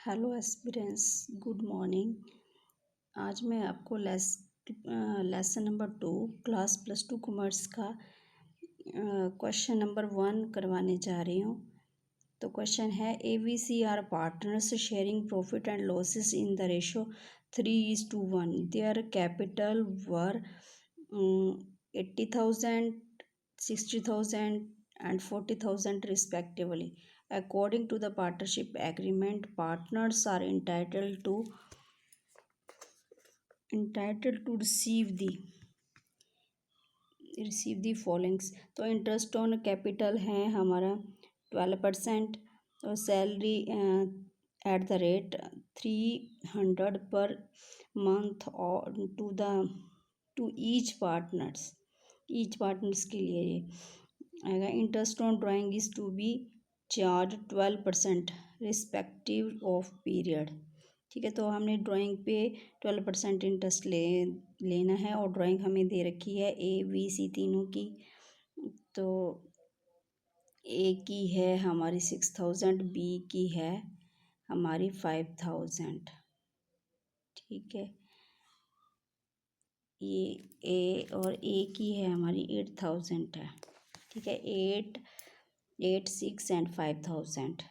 Hello aspirants, good morning. आज मैं आपको लेसन नंबर 2 क्लास +2 कॉमर्स का क्वेश्चन नंबर 1 करवाने जा रही हूँ। तो क्वेश्चन है ABC are partners sharing profit and losses in the ratio 3:1। Their capital were 80,000, 60,000 and 40,000 respectively. According to the partnership agreement, partners are entitled to receive the followings. तो interest on capital है हमारा 12% और salary at the rate 300 per month और to each partners के लिए ये आएगा। Interest on drawing is to be charged 12% respective of period. ठीक है, तो हमने ड्राइंग पे 12% इंटरेस्ट लेना है और ड्राइंग हमें दे रखी है ABC तीनों की। तो ए की है हमारी 6,000, बी की है हमारी 5,000। ठीक है, ये ए और ए की है हमारी 8,000 है। ठीक है, 8, 6 and 5,000।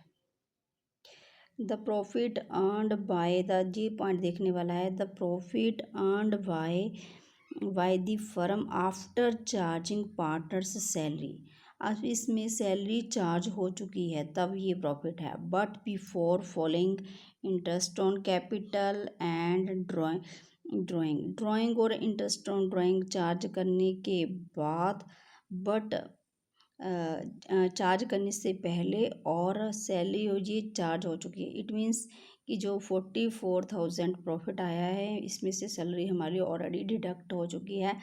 The profit earned by G point देखने वाला है। The profit earned by the firm after charging partners salary. अब इसमें सैलरी चार्ज हो चुकी है तब ये प्रॉफिट है। But before following interest on capital and drawing और इंटरेस्ट ऑन ड्राइंग चार्ज करने के बाद, बट चार्ज करने से पहले और सैलरी हो ये चार्ज हो चुकी है। इट मीन्स कि जो 44,000 प्रॉफिट आया है इसमें से सैलरी हमारी ऑलरेडी डिडक्ट हो चुकी है।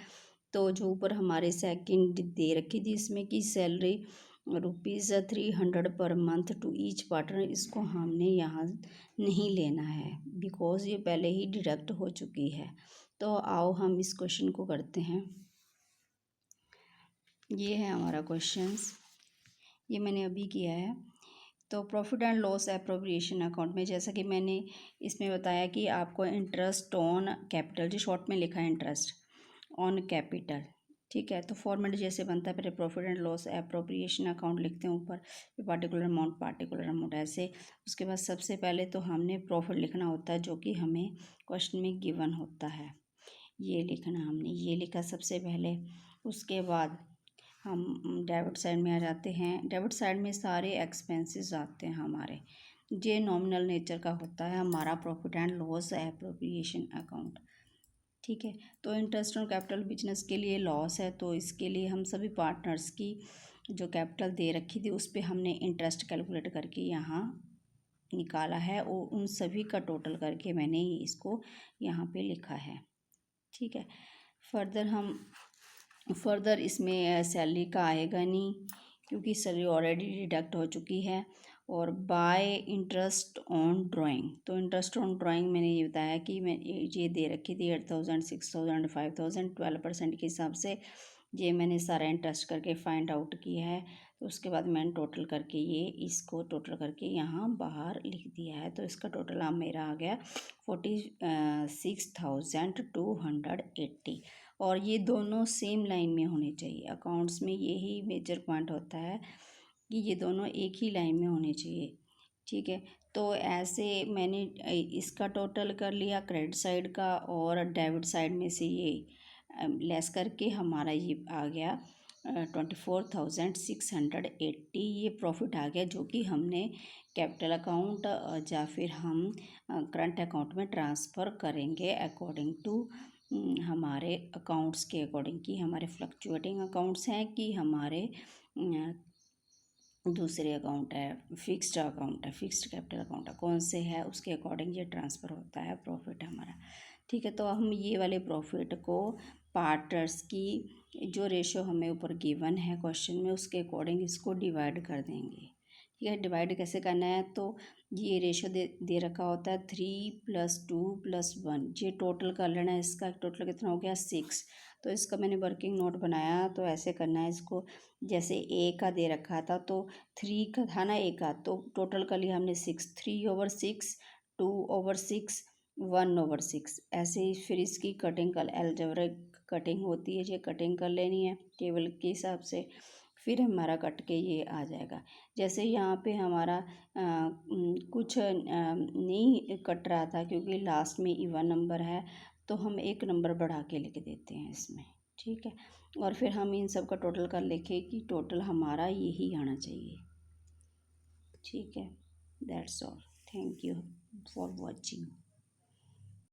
तो जो ऊपर हमारे सेकंड दे रखी थी इसमें कि salary ₹300 per month to each partner, इसको हमने यहाँ नहीं लेना है बिकॉज ये पहले ही डिडक्ट हो चुकी है। तो आओ हम इस क्वेश्चन को करते हैं। ये है हमारा क्वेश्चंस, ये मैंने अभी किया है। तो profit and loss appropriation account में जैसा कि मैंने इसमें बताया कि आपको इंटरेस्ट ऑन कैपिटल, जो शॉर्ट में लिखा है इंटरेस्ट ऑन कैपिटल। ठीक है, तो फॉर्मेट जैसे बनता है, पहले profit and loss appropriation account लिखते हैं ऊपर पार्टिकुलर अमाउंट ऐसे। उसके बाद सबसे पहले तो हमने प्रॉफिट लिखना होता है जो कि हमें क्वेश्चन में गिवन होता है। ये लिखना, हमने ये लिखा सबसे पहले। उसके बाद हम डेबिट साइड में आ जाते हैं। डेबिट साइड में सारे एक्सपेंसेस आते हैं हमारे। ये नॉमिनल नेचर का होता है हमारा profit and loss appropriation account. ठीक है, तो इंटरेस्ट ऑन कैपिटल बिजनेस के लिए लॉस है, तो इसके लिए हम सभी पार्टनर्स की जो कैपिटल दे रखी थी उस पर हमने इंटरेस्ट कैलकुलेट करके यहाँ निकाला है और उन सभी का टोटल करके मैंने इसको यहाँ पे लिखा है। ठीक है, फर्दर इसमें सैलरी का आएगा नहीं क्योंकि सैलरी ऑलरेडी डिडक्ट हो चुकी है। और बाय इंटरेस्ट ऑन ड्राइंग, तो इंटरेस्ट ऑन ड्राइंग मैंने ये बताया कि मैं ये दे रखी थी 8,000, 6,000, 5,000 12% के हिसाब से। ये मैंने सारा इंटरेस्ट करके फाइंड आउट किया है। तो उसके बाद मैंने टोटल करके इसको टोटल करके यहाँ बाहर लिख दिया है। तो इसका टोटल अब मेरा आ गया 46,280। और ये दोनों सेम लाइन में होने चाहिए। अकाउंट्स में यही मेजर पॉइंट होता है कि ये दोनों एक ही लाइन में होने चाहिए। ठीक है, तो ऐसे मैंने इसका टोटल कर लिया क्रेडिट साइड का और डेबिट साइड में से ये लेस करके हमारा ये आ गया 24,680। ये प्रॉफिट आ गया जो कि हमने कैपिटल अकाउंट या फिर हम करंट अकाउंट में ट्रांसफ़र करेंगे अकॉर्डिंग टू हमारे अकाउंट्स के अकॉर्डिंग, कि हमारे फ्लक्चुएटिंग अकाउंट्स हैं कि हमारे दूसरे अकाउंट है, फिक्स्ड अकाउंट है, फिक्स्ड कैपिटल अकाउंट है, कौन से है उसके अकॉर्डिंग ये ट्रांसफ़र होता है प्रॉफिट हमारा। ठीक है, तो हम ये वाले प्रॉफिट को पार्टनर्स की जो रेशो हमें ऊपर गिवन है क्वेश्चन में उसके अकॉर्डिंग इसको डिवाइड कर देंगे। ठीक है, डिवाइड कैसे करना है, तो ये रेशो दे रखा होता है 3+2+1। ये टोटल कर लेना है। इसका टोटल कितना हो गया 6। तो इसका मैंने वर्किंग नोट बनाया, तो ऐसे करना है इसको। जैसे ए का दे रखा था तो 3 का था ना, ए का, तो टोटल कर लिया हमने 6। 3/6 2/6, 1/6, ऐसे ही फिर इसकी कटिंग कर अलजेब्रिक कटिंग होती है, ये कटिंग कर लेनी है टेबल के हिसाब से, फिर हमारा कट के ये आ जाएगा। जैसे यहाँ पे हमारा कुछ नहीं कट रहा था क्योंकि लास्ट में इवन नंबर है, तो हम एक नंबर बढ़ा के लिख देते हैं इसमें, ठीक है। और फिर हम इन सब का टोटल कर लिखे कि टोटल हमारा यही आना चाहिए, ठीक है। That's all, thank you for watching.